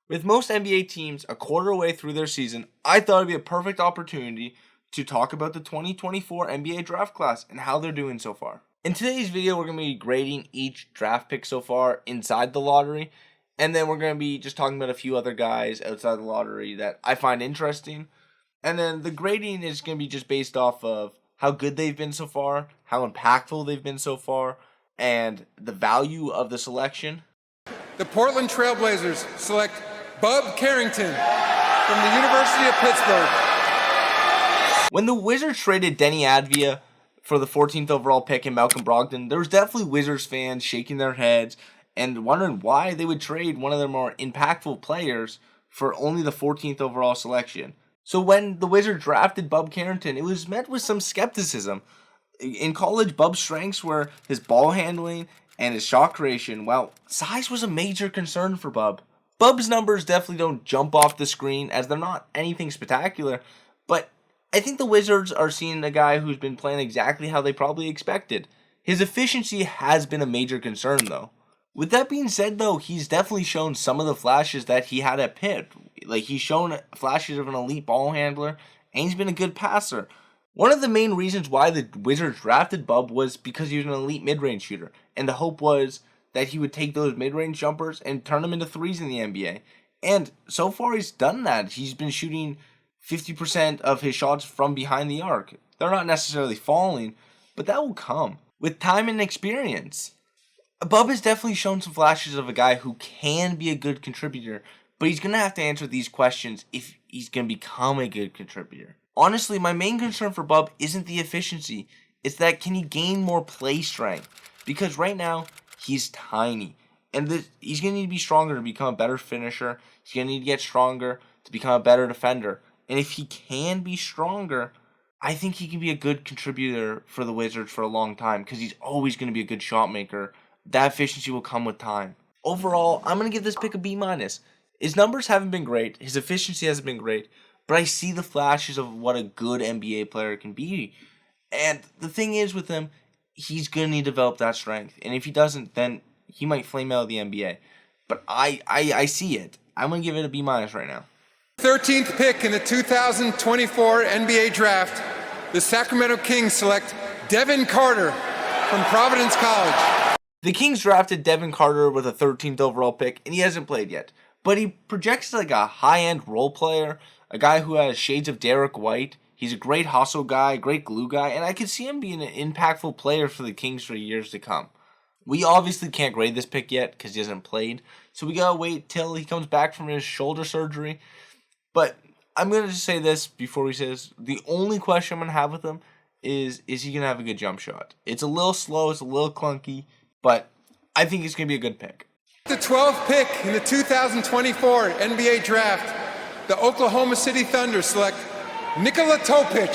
With most NBA teams a quarter way through their season, I thought it'd be a perfect opportunity to talk about the 2024 NBA draft class and how they're doing so far. In today's video, we're going to be grading each draft pick so far inside the lottery, and then we're going to be just talking about a few other guys outside the lottery that I find interesting. And then the grading is going to be just based off of how good they've been so far, how impactful they've been so far, and the value of the selection. The Portland Trail Blazers select Bub Carrington from the University of Pittsburgh. When the Wizards traded Denny Advia for the 14th overall pick in Malcolm Brogdon, there was definitely Wizards fans shaking their heads and wondering why they would trade one of their more impactful players for only the 14th overall selection. So when the Wizards drafted Bub Carrington, it was met with some skepticism. In college, Bub's strengths were his ball handling and his shot creation, while size was a major concern for Bub. Bub's numbers definitely don't jump off the screen as they're not anything spectacular, but I think the Wizards are seeing a guy who's been playing exactly how they probably expected. His efficiency has been a major concern, though. With that being said, though, he's definitely shown some of the flashes that he had at Pitt. Like, he's shown flashes of an elite ball handler, and he's been a good passer. One of the main reasons why the Wizards drafted Bub was because he was an elite mid-range shooter, and the hope was that he would take those mid-range jumpers and turn them into threes in the NBA. And so far, he's done that. He's been shooting 50% of his shots from behind the arc. They're not necessarily falling, but that will come with time and experience. Bub has definitely shown some flashes of a guy who can be a good contributor, but he's going to have to answer these questions if he's going to become a good contributor. Honestly, my main concern for Bub isn't the efficiency. It's that can he gain more play strength? Because right now, he's tiny. And he's going to need to be stronger to become a better finisher. He's going to need to get stronger to become a better defender. And if he can be stronger, I think he can be a good contributor for the Wizards for a long time because he's always going to be a good shot maker. That efficiency will come with time. Overall, I'm going to give this pick a B-. His numbers haven't been great. His efficiency hasn't been great. But I see the flashes of what a good NBA player can be. And the thing is with him, he's going to need to develop that strength. And if he doesn't, then he might flame out of the NBA. But I see it. I'm going to give it a B- right now. 13th pick in the 2024 NBA Draft, the Sacramento Kings select Devin Carter from Providence College. The Kings drafted Devin Carter with a 13th overall pick, and he hasn't played yet. But he projects like a high-end role player, a guy who has shades of Derek White. He's a great hustle guy, great glue guy, and I could see him being an impactful player for the Kings for years to come. We obviously can't grade this pick yet because he hasn't played, so we gotta wait till he comes back from his shoulder surgery. But I'm gonna just say this before we say this: the only question I'm gonna have with him is he gonna have a good jump shot? It's a little slow, it's a little clunky, but I think it's gonna be a good pick. The 12th pick in the 2024 NBA Draft, the Oklahoma City Thunder select Nikola Topic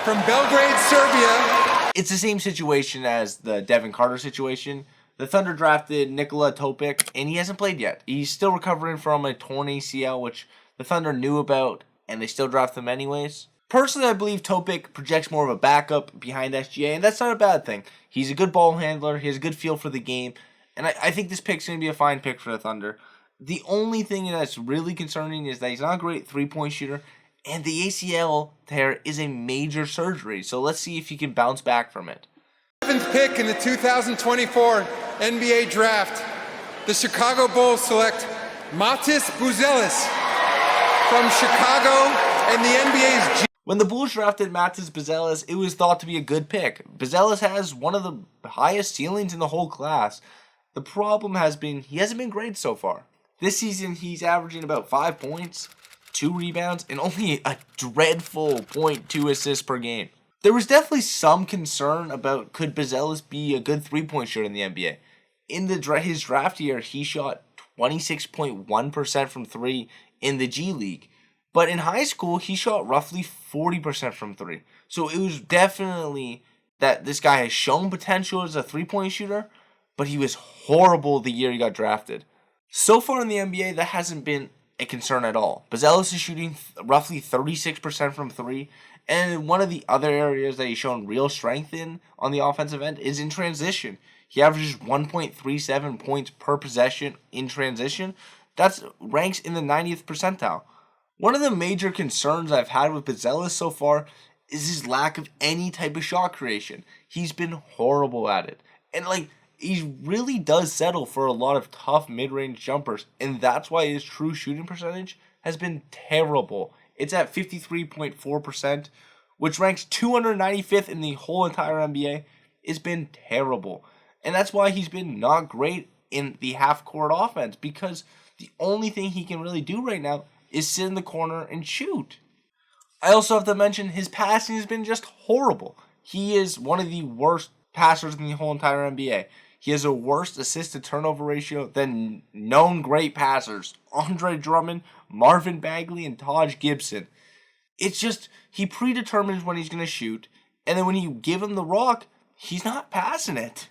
from Belgrade, Serbia. It's the same situation as the Devin Carter situation. The Thunder drafted Nikola Topic, and he hasn't played yet. He's still recovering from a torn ACL, which the Thunder knew about, and they still draft him anyways. Personally, I believe Topic projects more of a backup behind SGA, and that's not a bad thing. He's a good ball handler, he has a good feel for the game, and I think this pick's going to be a fine pick for the Thunder. The only thing that's really concerning is that he's not a great three-point shooter, and the ACL tear is a major surgery, so let's see if he can bounce back from it. 7th pick in the 2024 NBA Draft, the Chicago Bulls select Matis Buzelis from Chicago and the NBA's When the Bulls drafted Matis Buzelis, it was thought to be a good pick. Buzelis has one of the highest ceilings in the whole class. The problem has been he hasn't been great so far. This season, he's averaging about 5 points, 2 rebounds, and only a dreadful 0.2 assists per game. There was definitely some concern about could Buzelis be a good three-point shooter in the NBA. In his draft year, he shot 26.1% from three in the G League. But in high school, he shot roughly 40% from three. So it was definitely that this guy has shown potential as a three-point shooter, but he was horrible the year he got drafted. So far in the NBA, that hasn't been a concern at all. Buzelis is shooting roughly 36% from three, and one of the other areas that he's shown real strength in on the offensive end is in transition. He averages 1.37 points per possession in transition. That's ranks in the 90th percentile. One of the major concerns I've had with Buzelis so far is his lack of any type of shot creation. He's been horrible at it. And he really does settle for a lot of tough mid-range jumpers, and that's why his true shooting percentage has been terrible. It's at 53.4%, which ranks 295th in the whole entire NBA. It's been terrible. And that's why he's been not great in the half-court offense, because the only thing he can really do right now is sit in the corner and shoot. I also have to mention his passing has been just horrible. He is one of the worst passers in the whole entire NBA. He has a worse assist-to-turnover ratio than known great passers, Andre Drummond, Marvin Bagley, and Taj Gibson. It's just, he predetermines when he's going to shoot, and then when you give him the rock, he's not passing it.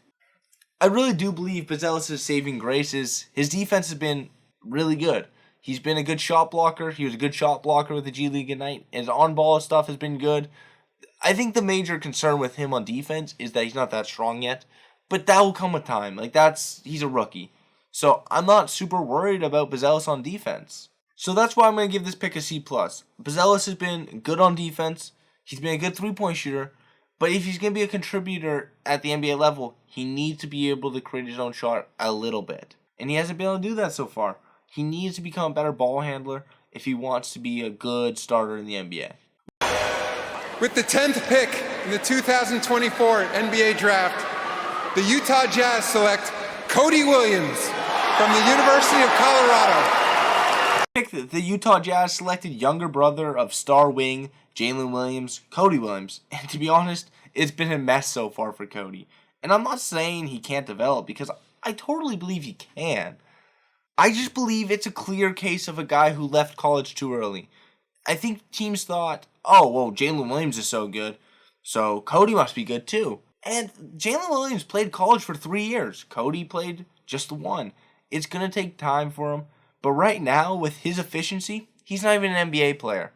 I really do believe Buzelis' saving grace is his defense has been really good. He's been a good shot blocker. He was a good shot blocker with the G League Ignite. His on-ball stuff has been good. I think the major concern with him on defense is that he's not that strong yet. But that will come with time. He's a rookie. So I'm not super worried about Buzelis on defense. So that's why I'm going to give this pick a C+. Buzelis has been good on defense. He's been a good three-point shooter. But if he's going to be a contributor at the NBA level, he needs to be able to create his own shot a little bit. And he hasn't been able to do that so far. He needs to become a better ball handler if he wants to be a good starter in the NBA. With the 10th pick in the 2024 NBA Draft, the Utah Jazz select Cody Williams from the University of Colorado. The Utah Jazz selected younger brother of star wing Jalen Williams, Cody Williams. And to be honest, it's been a mess so far for Cody. And I'm not saying he can't develop, because I totally believe he can. I just believe it's a clear case of a guy who left college too early. I think teams thought, oh, well, Jalen Williams is so good, so Cody must be good too. And Jalen Williams played college for 3 years. Cody played just the one. It's going to take time for him. But right now, with his efficiency, he's not even an NBA player.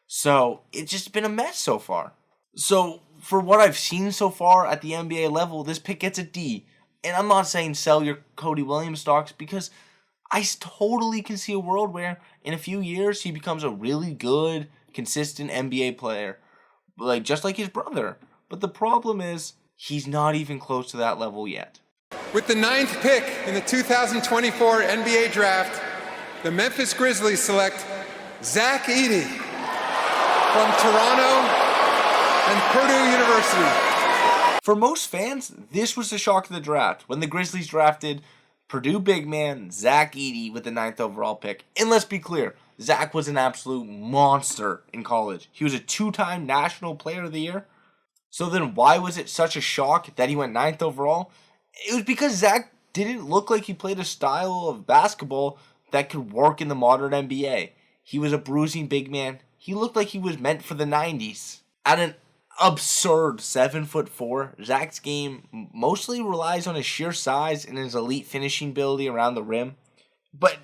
So it's just been a mess so far. So for what I've seen so far at the NBA level, this pick gets a D. And I'm not saying sell your Cody Williams stocks, because I totally can see a world where in a few years he becomes a really good, consistent NBA player. Just like his brother. But the problem is, he's not even close to that level yet. With the 9th pick in the 2024 NBA Draft, the Memphis Grizzlies select Zach Edey from Toronto and Purdue University. For most fans, this was the shock of the draft when the Grizzlies drafted Purdue big man Zach Edey with the 9th overall pick. And let's be clear, Zach was an absolute monster in college. He was a 2-time National Player of the Year. So then why was it such a shock that he went 9th overall? It was because Zach didn't look like he played a style of basketball that could work in the modern NBA. He was a bruising big man. He looked like he was meant for the 90s. At an absurd 7'4", Zach's game mostly relies on his sheer size and his elite finishing ability around the rim. But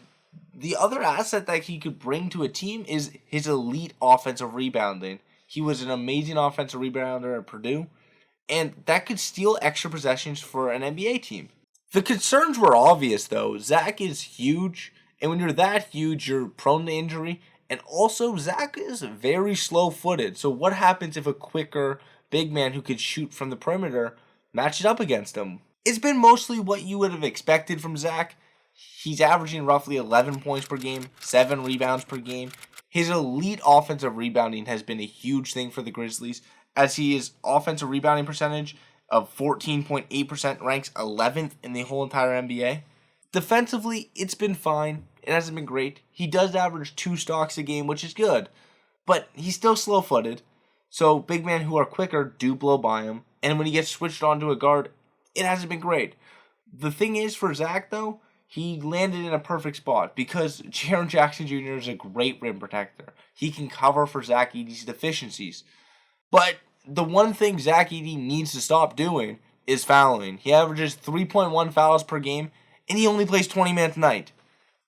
the other asset that he could bring to a team is his elite offensive rebounding. He was an amazing offensive rebounder at Purdue, and that could steal extra possessions for an NBA team. The concerns were obvious, though. Zach is huge, and when you're that huge, you're prone to injury. And also, Zach is very slow-footed. So what happens if a quicker big man who could shoot from the perimeter matches up against him? It's been mostly what you would have expected from Zach. He's averaging roughly 11 points per game, 7 rebounds per game. His elite offensive rebounding has been a huge thing for the Grizzlies, as his offensive rebounding percentage of 14.8% ranks 11th in the whole entire NBA. Defensively, it's been fine. It hasn't been great. He does average 2 stocks a game, which is good. But he's still slow-footed. So big men who are quicker do blow by him. And when he gets switched on to a guard, it hasn't been great. The thing is, for Zach, though, he landed in a perfect spot because Jaren Jackson Jr. is a great rim protector. He can cover for Zach Edey's deficiencies. But the one thing Zach Edey needs to stop doing is fouling. He averages 3.1 fouls per game, and he only plays 20 minutes a night.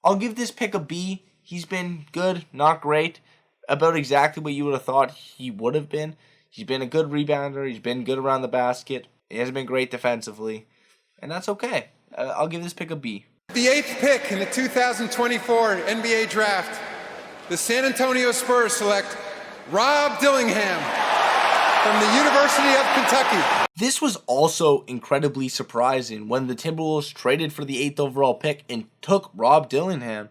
I'll give this pick a B. He's been good, not great. About exactly what you would have thought he would have been. He's been a good rebounder. He's been good around the basket. He hasn't been great defensively. And that's okay. I'll give this pick a B. The 8th pick in the 2024 NBA Draft, the San Antonio Spurs select Rob Dillingham from the University of Kentucky. This was also incredibly surprising when the Timberwolves traded for the 8th overall pick and took Rob Dillingham.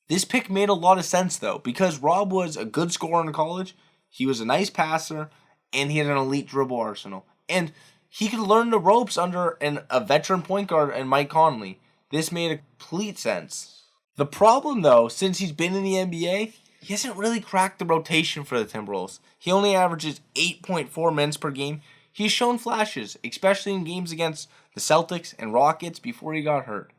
This pick made a lot of sense though, because Rob was a good scorer in college, he was a nice passer, and he had an elite dribble arsenal. And he could learn the ropes under a veteran point guard and Mike Conley. This made complete sense. The problem though, since he's been in the NBA, he hasn't really cracked the rotation for the Timberwolves. He only averages 8.4 minutes per game. He's shown flashes, especially in games against the Celtics and Rockets before he got hurt.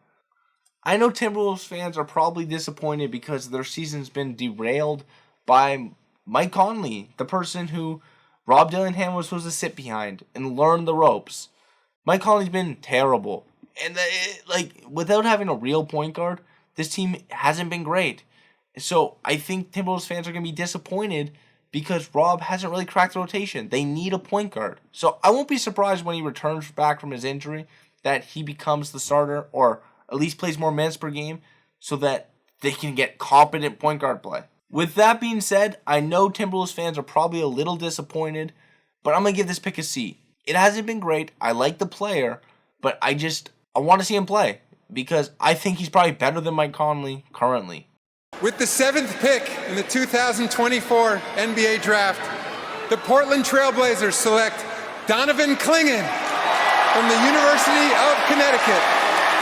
I know Timberwolves fans are probably disappointed because their season's been derailed by Mike Conley, the person who Rob Dillingham was supposed to sit behind and learn the ropes. Mike Conley's been terrible. And without having a real point guard, this team hasn't been great. So I think Timberwolves fans are going to be disappointed because Rob hasn't really cracked the rotation. They need a point guard. So I won't be surprised when he returns back from his injury that he becomes the starter or at least plays more minutes per game so that they can get competent point guard play. With that being said, I know Timberwolves fans are probably a little disappointed, but I'm going to give this pick a C. It hasn't been great. I like the player, but I want to see him play because I think he's probably better than Mike Conley currently. With the 7th pick in the 2024 NBA Draft, the Portland Trailblazers select Donovan Clingan from the University of Connecticut.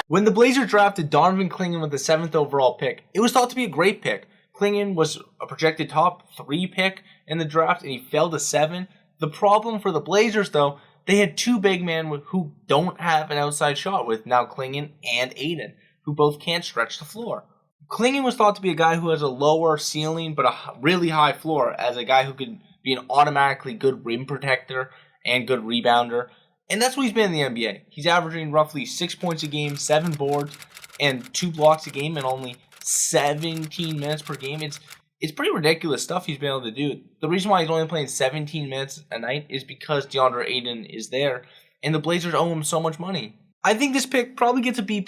When the Blazers drafted Donovan Clingan with the 7th overall pick, it was thought to be a great pick. Clingan was a projected top 3 pick in the draft, and he fell to 7. The problem for the Blazers, though, they had 2 big men who don't have an outside shot with now Clingan and Edey, who both can't stretch the floor. Clingan was thought to be a guy who has a lower ceiling but a really high floor, as a guy who could be an automatically good rim protector and good rebounder. And that's what he's been in the NBA. He's averaging roughly 6 points a game, 7 boards, and 2 blocks a game, and only 17 minutes per game. It's pretty ridiculous stuff he's been able to do. The reason why he's only playing 17 minutes a night is because DeAndre Ayton is there, and the Blazers owe him so much money. I think this pick probably gets a B+.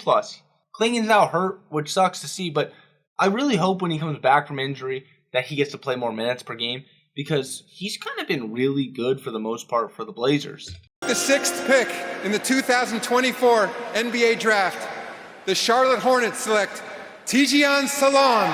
Clingan's now hurt, which sucks to see, but I really hope when he comes back from injury that he gets to play more minutes per game because he's kind of been really good for the most part for the Blazers. The 6th pick in the 2024 NBA Draft, the Charlotte Hornets select Tidjane Salaun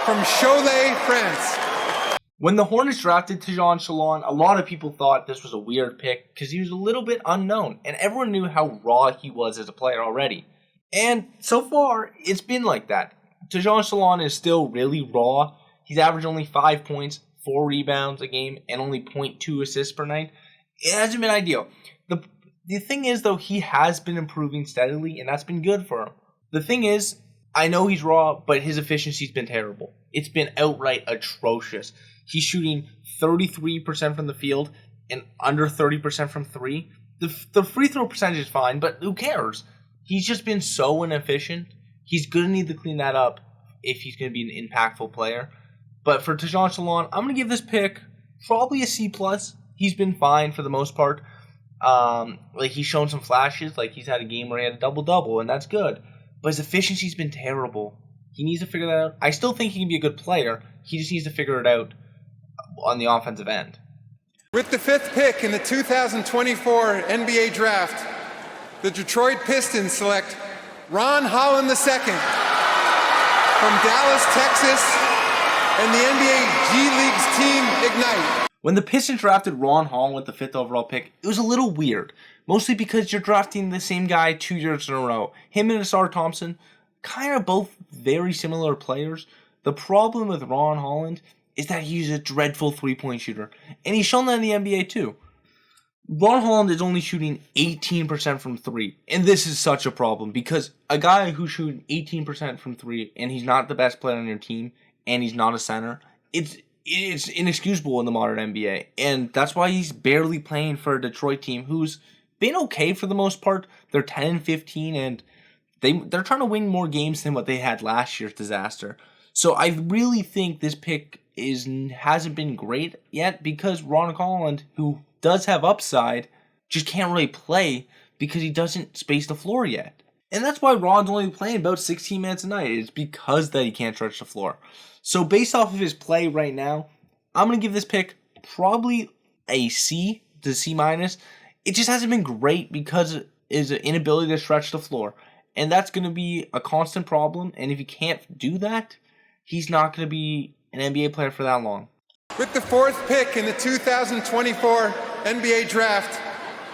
from Cholet, France. When the Hornets drafted Tidjane Salaun, a lot of people thought this was a weird pick because he was a little bit unknown, and everyone knew how raw he was as a player already. And so far, it's been like that. Tidjane Salaun is still really raw. He's averaged only 5 points, 4 rebounds a game, and only 0.2 assists per night. It hasn't been ideal. The thing is, though, he has been improving steadily, and that's been good for him. The thing is, I know he's raw, but his efficiency's been terrible. It's been outright atrocious. He's shooting 33% from the field and under 30% from 3. The free throw percentage is fine, but who cares? He's just been so inefficient. He's going to need to clean that up if he's going to be an impactful player. But for Tidjane Salaun, I'm going to give this pick probably a C+. He's been fine for the most part. He's shown some flashes. Like he's had a game where he had a double-double, and that's good. But his efficiency's been terrible. He needs to figure that out. I still think he can be a good player. He just needs to figure it out on the offensive end. With the 5th pick in the 2024 NBA Draft, the Detroit Pistons select Ron Holland II from Dallas, Texas, and the NBA G League's team Ignite. When the Pistons drafted Ron Holland with the 5th overall pick, it was a little weird. Mostly because you're drafting the same guy 2 years in a row. Him and Sarr Thompson, kind of both very similar players. The problem with Ron Holland is that he's a dreadful three-point shooter. And he's shown that in the NBA too. Ron Holland is only shooting 18% from 3. And this is such a problem because a guy who's shooting 18% from 3 and he's not the best player on your team and he's not a center, it's inexcusable in the modern NBA. And that's why he's barely playing for a Detroit team who's been okay for the most part. They're 10-15 and they're trying to win more games than what they had last year's disaster. So I really think this pick hasn't been great yet because Ron Holland, who does have upside, just can't really play because he doesn't space the floor yet. And that's why Ron's only playing about 16 minutes a night. It's because that he can't stretch the floor. So based off of his play right now, I'm going to give this pick probably a C to C minus. It just hasn't been great because of his inability to stretch the floor. And that's going to be a constant problem. And if he can't do that, he's not going to be an NBA player for that long. With the 4th pick in the 2024 NBA Draft,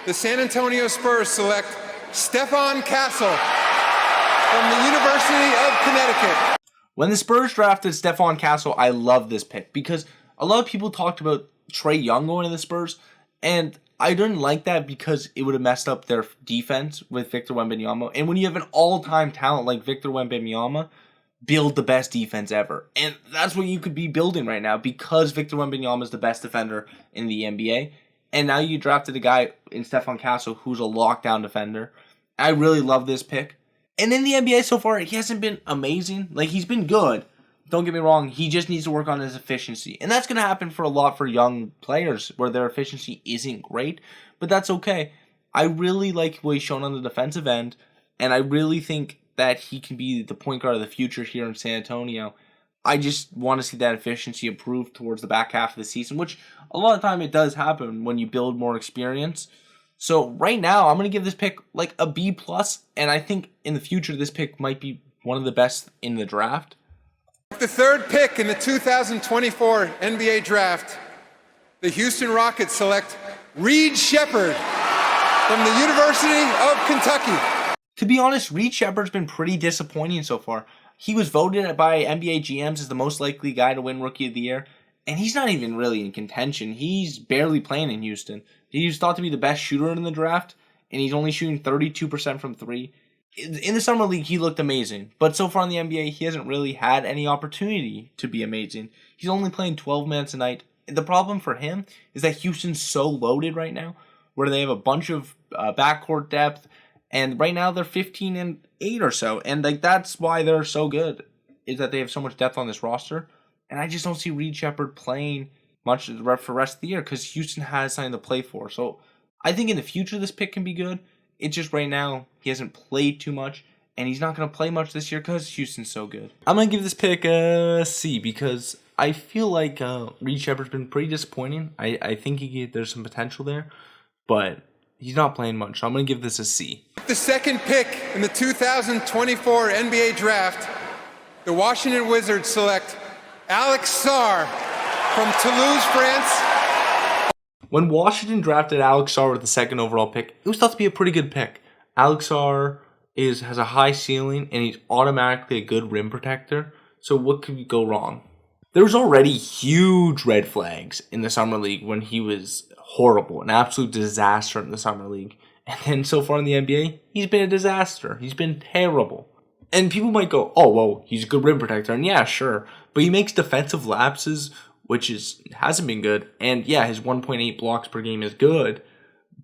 the San Antonio Spurs select Stephon Castle from the University of Connecticut. When the Spurs drafted Stephon Castle, I love this pick because a lot of people talked about Trae Young going to the Spurs, and I didn't like that because it would have messed up their defense with Victor Wembanyama. And when you have an all-time talent like Victor Wembanyama, build the best defense ever. And that's what you could be building right now because Victor Wembanyama is the best defender in the NBA. And now you drafted a guy in Stephon Castle who's a lockdown defender. I really love this pick. And in the NBA so far, he hasn't been amazing. Like, he's been good. Don't get me wrong. He just needs to work on his efficiency. And that's going to happen for a lot for young players where their efficiency isn't great. But that's okay. I really like what he's shown on the defensive end. And I really think that he can be the point guard of the future here in San Antonio. I just want to see that efficiency improve towards the back half of the season, which a lot of time it does happen when you build more experience. So right now, I'm going to give this pick like a B+, and I think in the future this pick might be one of the best in the draft. The 3rd pick in the 2024 NBA Draft, the Houston Rockets select Reed Sheppard from the University of Kentucky. To be honest, Reed Sheppard's been pretty disappointing so far. He was voted by NBA GMs as the most likely guy to win Rookie of the Year, and he's not even really in contention. He's barely playing in Houston. He was thought to be the best shooter in the draft, and he's only shooting 32% from 3. In the Summer League, he looked amazing, but so far in the NBA, he hasn't really had any opportunity to be amazing. He's only playing 12 minutes a night. The problem for him is that Houston's so loaded right now, where they have a bunch of backcourt depth, and right now they're 15-8 or so, and like that's why they're so good, is that they have so much depth on this roster. And I just don't see Reed Sheppard playing much for the rest of the year because Houston has something to play for. So I think in the future this pick can be good. It's just right now he hasn't played too much, and he's not going to play much this year because Houston's so good. I'm going to give this pick a C because I feel like Reed Sheppard's been pretty disappointing. I think there's some potential there, but he's not playing much, so I'm going to give this a C. The 2nd pick in the 2024 NBA Draft, the Washington Wizards select Alex Sarr from Toulouse, France. When Washington drafted Alex Sarr with the 2nd overall pick, it was thought to be a pretty good pick. Alex Sarr has a high ceiling, and he's automatically a good rim protector, so what could go wrong? There was already huge red flags in the Summer League when he was horrible, an absolute disaster in the Summer League. And then so far in the NBA, he's been a disaster. He's been terrible. And people might go, oh, well, he's a good rim protector. And yeah, sure. But he makes defensive lapses, which hasn't been good. And yeah, his 1.8 blocks per game is good.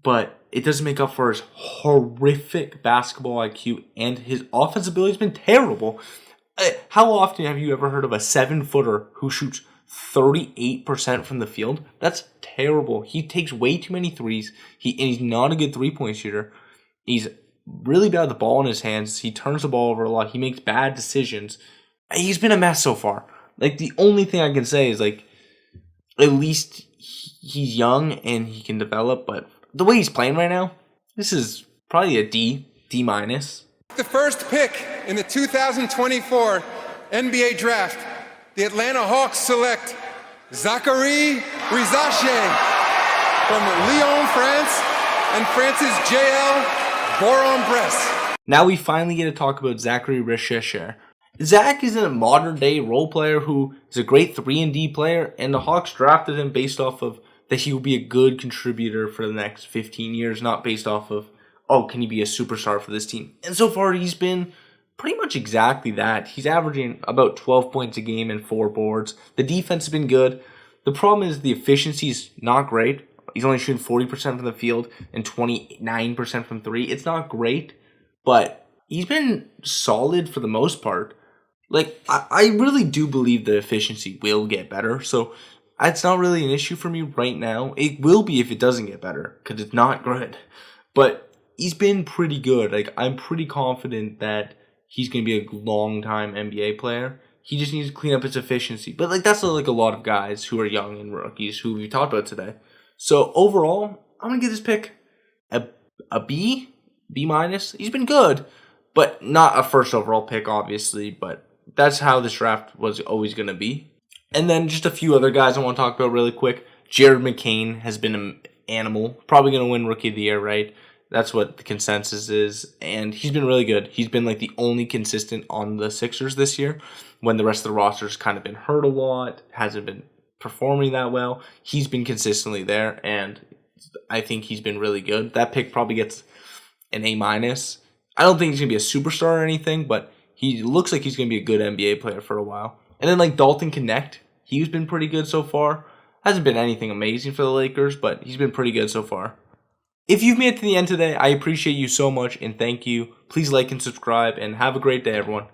But it doesn't make up for his horrific basketball IQ. And his offensive ability has been terrible. How often have you ever heard of a 7-footer who shoots 38% from the field? That's terrible. He takes way too many threes. And he's not a good three-point shooter. He's really bad with the ball in his hands. He turns the ball over a lot. He makes bad decisions. He's been a mess so far. Like, the only thing I can say is, like, at least he's young and he can develop. But the way he's playing right now, this is probably a D minus. The 1st pick in the 2024 NBA Draft, the Atlanta Hawks select Zaccharie Risacher from Lyon, France, and France's JL Boron-Bresse. Now we finally get to talk about Zaccharie Risacher. Zach is a modern-day role player who is a great 3-and-D player, and the Hawks drafted him based off of that he will be a good contributor for the next 15 years, not based off of, oh, can he be a superstar for this team? And so far, he's been pretty much exactly that. He's averaging about 12 points a game and 4 boards. The defense has been good. The problem is the efficiency is not great. He's only shooting 40% from the field and 29% from 3. It's not great, but he's been solid for the most part. Like, I really do believe the efficiency will get better, so it's not really an issue for me right now. It will be if it doesn't get better, because it's not good. But he's been pretty good. Like, I'm pretty confident that he's going to be a long-time NBA player. He just needs to clean up his efficiency. But, like, that's like a lot of guys who are young and rookies who we talked about today. So, overall, I'm going to give this pick a B, B minus. He's been good, but not a first overall pick, obviously. But that's how this draft was always going to be. And then just a few other guys I want to talk about really quick. Jared McCain has been an animal. Probably going to win Rookie of the Year, right? That's what the consensus is. And he's been really good. He's been like the only consistent on the Sixers this year when the rest of the roster's kind of been hurt a lot, hasn't been performing that well. He's been consistently there, and I think he's been really good. That pick probably gets an A minus. I don't think he's going to be a superstar or anything, but he looks like he's going to be a good NBA player for a while. And then like Dalton Connect, he's been pretty good so far. Hasn't been anything amazing for the Lakers, but he's been pretty good so far. If you've made it to the end today, I appreciate you so much and thank you. Please like and subscribe and have a great day, everyone.